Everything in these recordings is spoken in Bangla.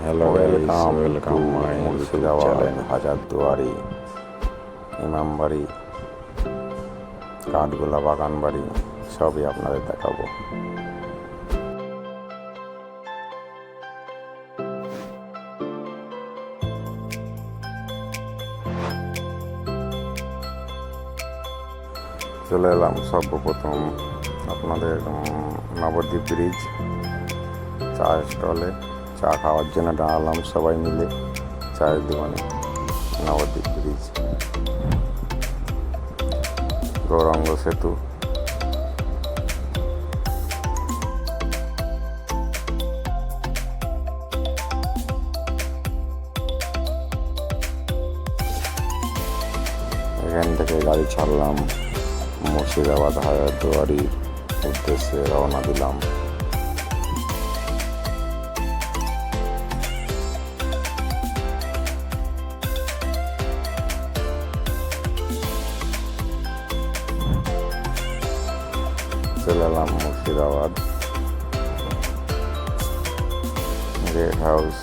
Hello welcome welcome to my Murshidabad channel. Hazarduari Imambara Kathgola Bagan Bari সবই আপনাদের দেখাবো। চলে এলাম সর্বপ্রথম আপনাদের নবদ্বীপ ব্রিজ চা স্টলে। চা খাওয়ার জন্য দাঁড়ালাম সবাই মিলে চায়ের দোকানে। নবদ্বীপ ব্রিজ, গৌরাঙ্গ সেতু, এখান থেকে গাড়ি ছাড়লাম, মুর্শিদাবাদ হাজারদুয়ারির উদ্দেশ্যে রওনা দিলাম। চলে এলাম মুর্শিদাবাদ গেট হাউস।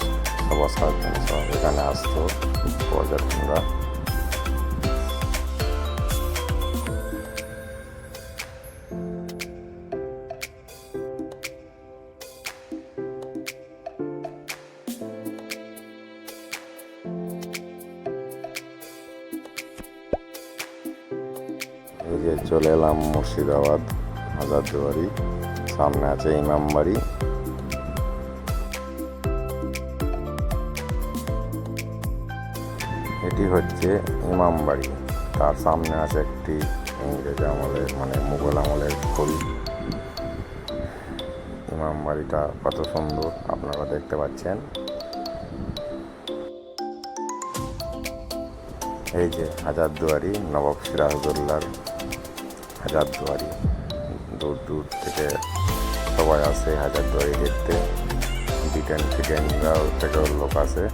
সবার সাথে সব এখানে আসতো পর্যটকরা। এই যে চলে এলাম মুর্শিদাবাদ হাজারদুয়ারি, সামনে আছে ইমামবাড়ি। এটি হচ্ছে ইমামবাড়ি, তার সামনে আছে একটি ইংরেজ আমলের মুঘল আমলের ফুল। ইমামবাড়িটা কত সুন্দর আপনারা দেখতে পাচ্ছেন। এই যে হাজারদুয়ারি, নবাব সিরাজউদ্দৌলার হাজারদুয়ারি। দূর দূর থেকে সবাই আসে হাজারদুয়ারি দেখতে। ব্রিটেনরাও থেকেও লোক আসে।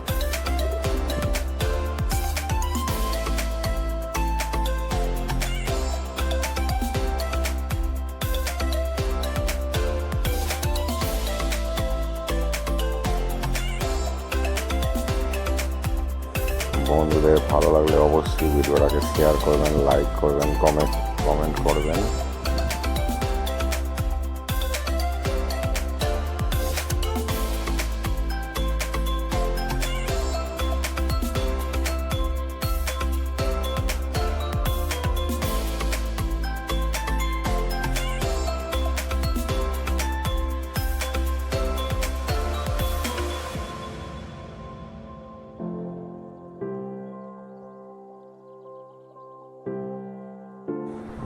বন্ধুদের ভালো লাগলে অবশ্যই ভিডিওটাকে শেয়ার করবেন, লাইক করবেন, কমেন্ট করবেন।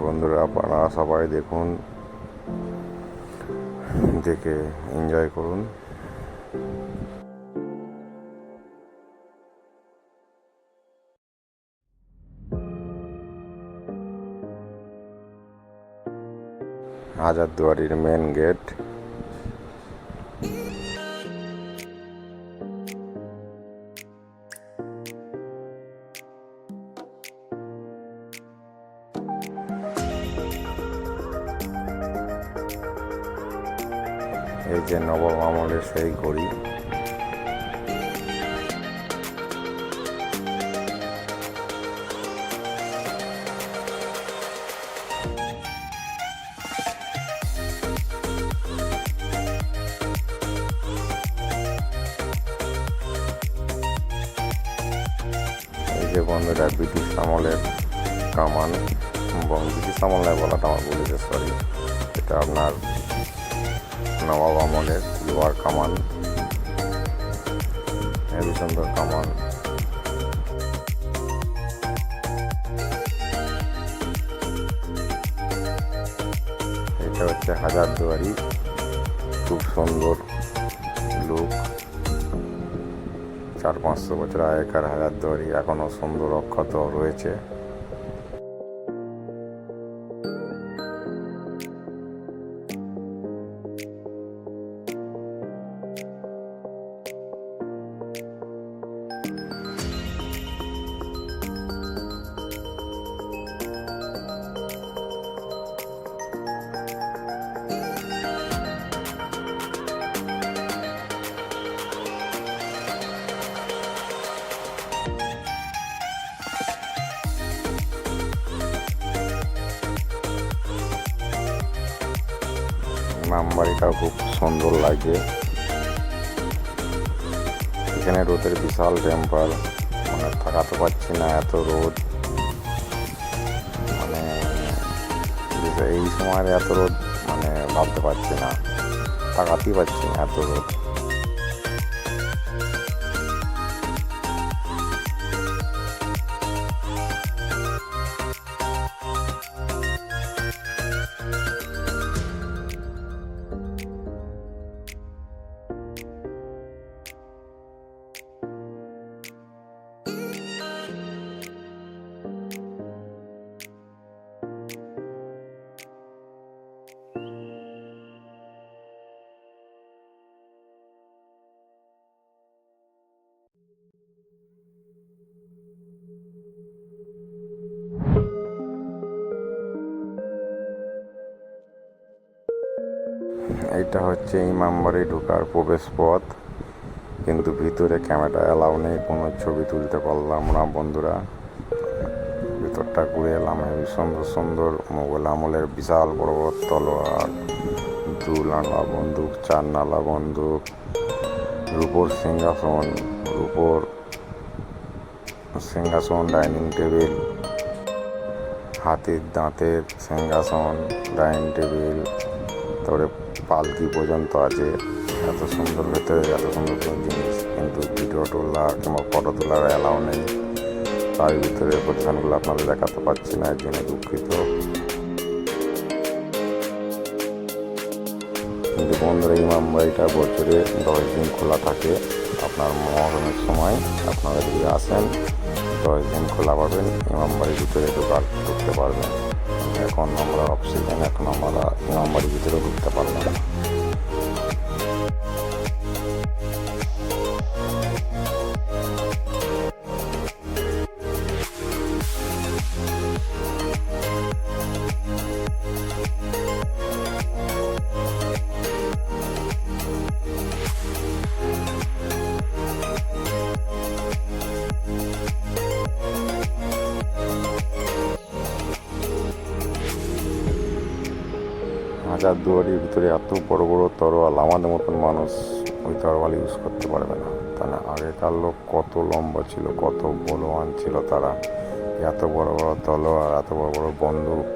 বন্ধুরা আপনারা সবাই দেখুন, দেখে এনজয় করুন। হাজারদুয়ারির মেন গেট। এই যে নবাব আমলের সেই ঘড়ি। এই যে বন্ধুরা ব্রিটিশ আমলের কামান, ব্রিটিশ আমলের বলাটা আমার বলেছে, সরি, এটা আপনার নবাব আমলের লোহার কামান। হেবি সুন্দর কামান। এটা হচ্ছে হাজারদুয়ারি, খুব সুন্দর লুক। 400-500 বছর আগেকার হাজারদুয়ারি এখনো সুন্দর অক্ষত রয়েছে। ইমামবাড়িটাও খুব সুন্দর লাগে। এখানে রোদের বিশাল টেম্পার, মানে থাকাতে পারছি না, এত রোদ। মানে এই সময় এত রোদ, মানে ভাবতে পারছি না, তাকাতেই পারছি না, এত রোদ। এইটা হচ্ছে ইমামবাড়ি ঢোকার প্রবেশ পথ, কিন্তু ভিতরে ক্যামেরা অ্যালাউ নেই, কোনো ছবি তুলতে পারলাম না বন্ধুরা। ভিতরটা ঘুরে এলাম, এই সুন্দর সুন্দর মোগল আমলের বিশাল বড় বড় তলোয়ার, 2 নালা বন্দুক, 4 নালা বন্দুক, রূপোর সিংহাসন, ডাইনিং টেবিল, হাতির দাঁতের সিংহাসন, ডাইনিং টেবিল, তারপরে পালকি পর্যন্ত আছে। এত সুন্দর ভেতরে, এত সুন্দর সুন্দর জিনিস, কিন্তু ভিডিও তোলা কিংবা ফটো তোলার অ্যালাউ নেই। তার ভিতরে প্রতিষ্ঠানগুলো আপনাদের দেখাতে পারছি না, এর জন্য দুঃখিত। কিন্তু বন্ধুরা, ইমামবাড়িটা বছরে 10 দিন খোলা থাকে। আপনার মহরমের সময় আপনারা যদি আসেন, 10 দিন খোলা পাবেন, ইমামবাড়ির ভিতরে ঢুকতে পারবেন। এখন আমরা অফ সিজন, এখন আমরা ইমামবাড়ির ভিতরে ঢুকতে পারলাম না। হাজারদুয়ারির ভিতরে এত বড় বড় তরোয়াল, আমাদের মতন মানুষ ওই তরোয়াল ইউজ করতে পারবে না। তাহলে আগেকার লোক কত লম্বা ছিল, কত বলবান ছিল তারা, এত বড় বড় তলোয়ার, এত বড় বড় বন্দুক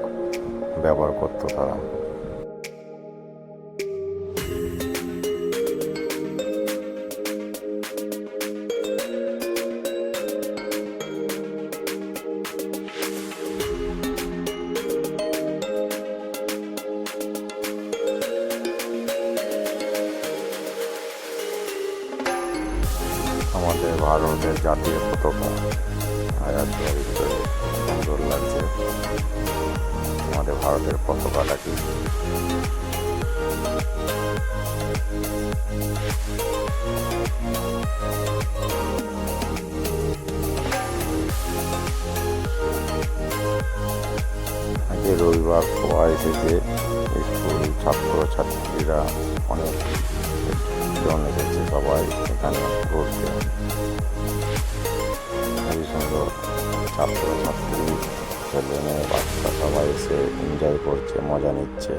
ব্যবহার করতো তারা। আমাদের ভারতের জাতীয় পতাকা হাজারদুয়ারির ভিতরে সুন্দর লাগছে। আমাদের ভারতের পতাকাটা কি আজকে রবিবার, সবাই এসেছে, স্কুল ছাত্রছাত্রীরা অনেক জন এসেছে, সবাই এখানে ঘুরতে। খুবই সুন্দর, ছাত্রছাত্রী, ছেলে মেয়ে, বাচ্চা সবাই এসে এনজয় করছে, মজা নিচ্ছে।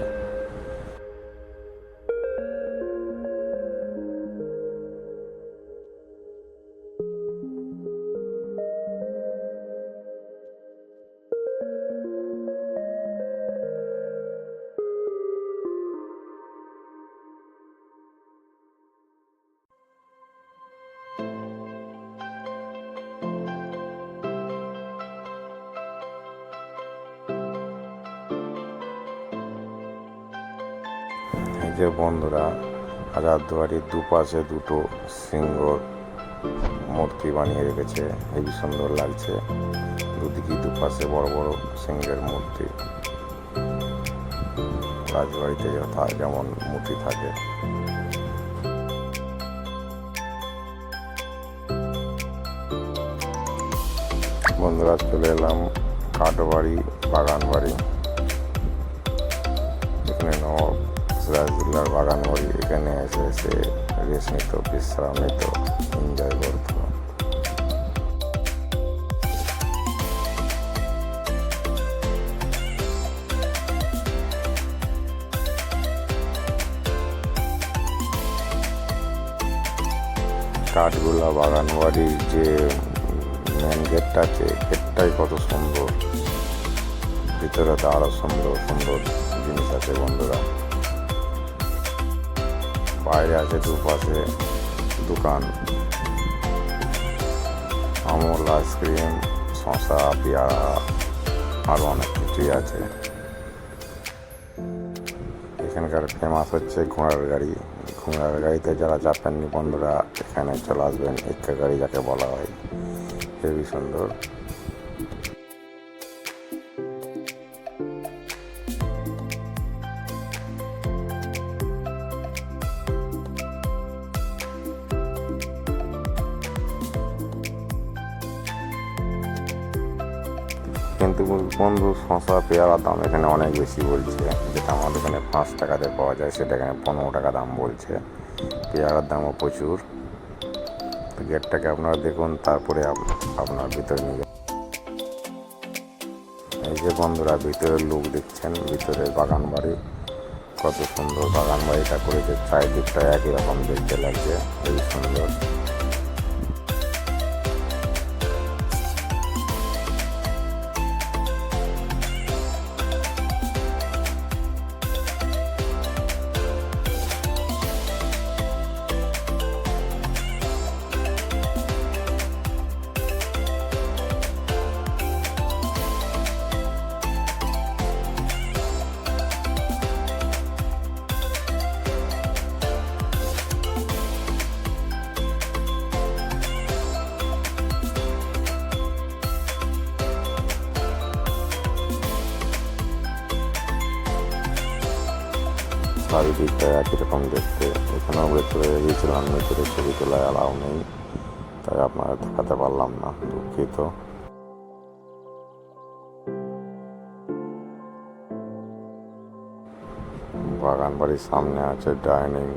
এই যে বন্ধুরা, হাজারদুয়ারির দুপাশে দুটো সিংহর মূর্তি বানিয়ে রেখেছে, হেবি সুন্দর লাগছে। দুদিকে দুপাশে বড় বড় সিংহের মূর্তি, রাজবাড়িতে যেমন মূর্তি থাকে। বন্ধুরা, চলে এলাম কাঠবাড়ি বাগান বাড়ি। এখানে নবাব সিরাজউদ্দৌলার বাগান বাড়ি। এখানে এসে রেস্ট নিত, বিশ্রাম নিত, এনজয় করত। কাঠগোলা বাগানবাড়ির যে মেন গেটটা আছে, গেটটাই কত সুন্দর। ভিতরে তো আরো সুন্দর সুন্দর জিনিস আছে বন্ধুরা। বাইরে আছে দুপাশে দোকান, আমুল আইসক্রিম, শশা, পেয়ারা, আরও অনেক কিছুই আছে। এখানকার ফেমাস হচ্ছে ঘোড়ার গাড়ি। ঘোড়ার গাড়িতে যারা চাপেননি বন্ধুরা, এখানে চলে আসবেন। এক্কা গাড়ি যাকে বলা হয়, খুবই সুন্দর। কিন্তু বন্ধু, শশা পেয়ারার দাম এখানে অনেক বেশি বলছে। যেটা আমাদের এখানে 5 টাকাতে পাওয়া যায়, সেটা এখানে 15 টাকা দাম বলছে। পেয়ারার দামও প্রচুর। গেটটাকে আপনারা দেখুন, তারপরে আপনার ভিতরে নিয়ে যান। এই যে বন্ধুরা, ভিতরের লুক দেখছেন, ভিতরের বাগান বাড়ি কত সুন্দর। বাগান বাড়িটা করেছে, চারিদিকটা একই রকম দেখতে লাগছে, খুবই সুন্দর। চারিদিকটা একই রকম দেখতে। এখানেও ভেতরে গিয়েছিলাম, ভেতরে ছবি তোলায় অ্যালাউ নেই, তাই আপনারা দেখাতে পারলাম না, দুঃখিত। বাগান বাড়ির সামনে আছে ডাইনিং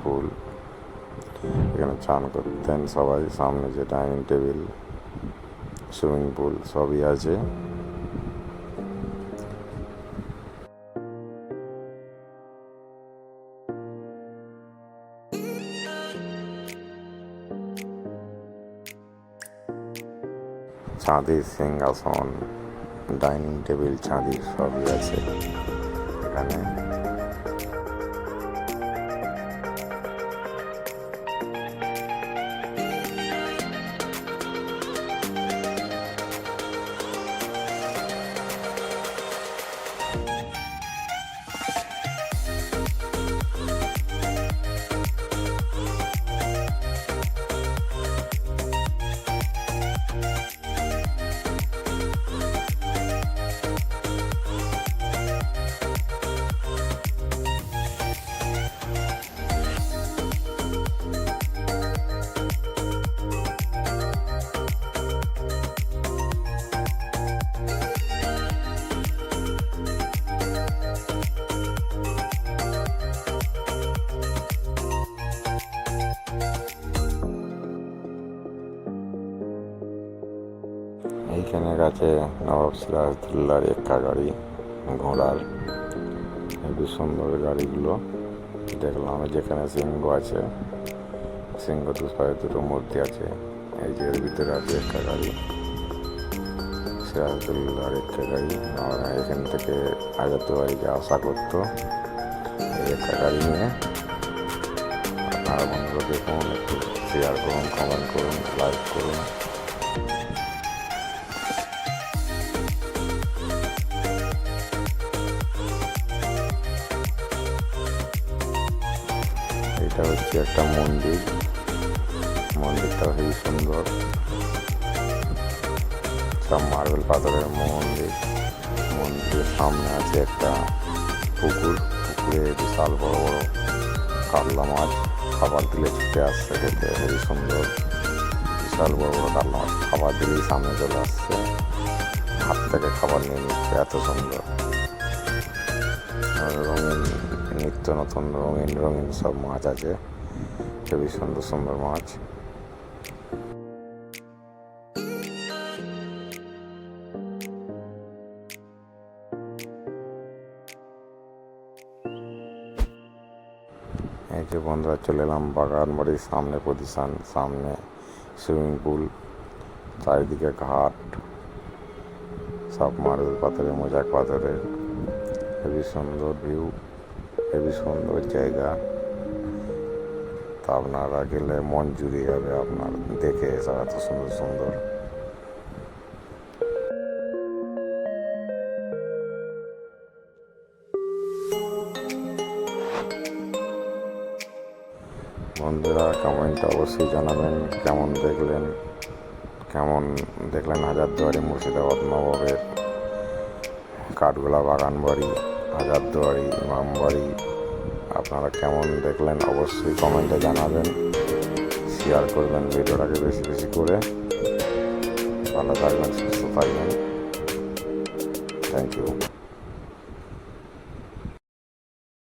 পুল, এখানে চান করতেন সবাই। সামনে যে ডাইনিং টেবিল, সুইমিং পুল সবই আছে। চাঁদির সিংহাসন, ডাইনিং টেবিল চাঁদির সবই আছে এখানে। এইখানে গেছে নবাব সিরাজদৌল্লার এক্কা গাড়ি, ঘোড়ার। খুবই সুন্দর গাড়িগুলো দেখলাম। যেখানে সিংহ আছে, সিংহ দুপাশে দুটো মূর্তি আছে। এই যে এর ভিতরে আছে এক্কা গাড়ি, সিরাজদৌল্লার এক্কা গাড়ি। আমরা এখান থেকে হাজারদুয়ারি আসা করতো এই এক্কা গাড়ি নিয়ে। আপনারা বন্ধুরা দেখুন, একটু শেয়ার করুন, কমেন্ট করুন, লাইক করুন। এটা হচ্ছে একটা মন্দির, মন্দিরটা খুবই সুন্দর। সব মার্বেল পাথরের মন্দির। মন্দিরের সামনে আছে একটা পুকুর, পুকুরে বিশাল বড় বড় কাতলা মাছ খাবার দিলে ছুটে আসছে খেতে, খুবই সুন্দর। বিশাল বড় বড় কাতলা মাছ খাবার দিলেই সামনে চলে আসছে, হাত থেকে খাবার নিয়ে নিচ্ছে, এত সুন্দর। রঙিন নিত্য নতুন রঙিন রঙিন সব মাছ আছে, খুবই সুন্দর সুন্দর মাছ। এই যে বন্ধুরা বন্ধুরা চলে এলাম বাগানবাড়ির সামনে পজিশন, সামনে সুইমিং পুল, চারিদিকে ঘাট, সব মার্বেল পাথরে, মোজাক পাথরে, হেবি সুন্দর ভিউ, হেবি সুন্দর জায়গা। তা আপনারা গেলে মন জুড়িয়ে যাবে আপনার দেখে, এসব এত সুন্দর সুন্দর। বন্ধুরা কমেন্টে অবশ্যই জানাবেন কেমন দেখলেন হাজারদুয়ারি মুর্শিদাবাদ নবাবের কাঠগোলা বাগান বাড়ি, হাজারদুয়ারি ইমামবাড়ি। আপনারা কেমন দেখলেন অবশ্যই কমেন্টে জানাবেন, শেয়ার করবেন ভিডিওটাকে বেশি বেশি করে। ভালো থাকবেন, সুস্থ থাকবেন। Thank you.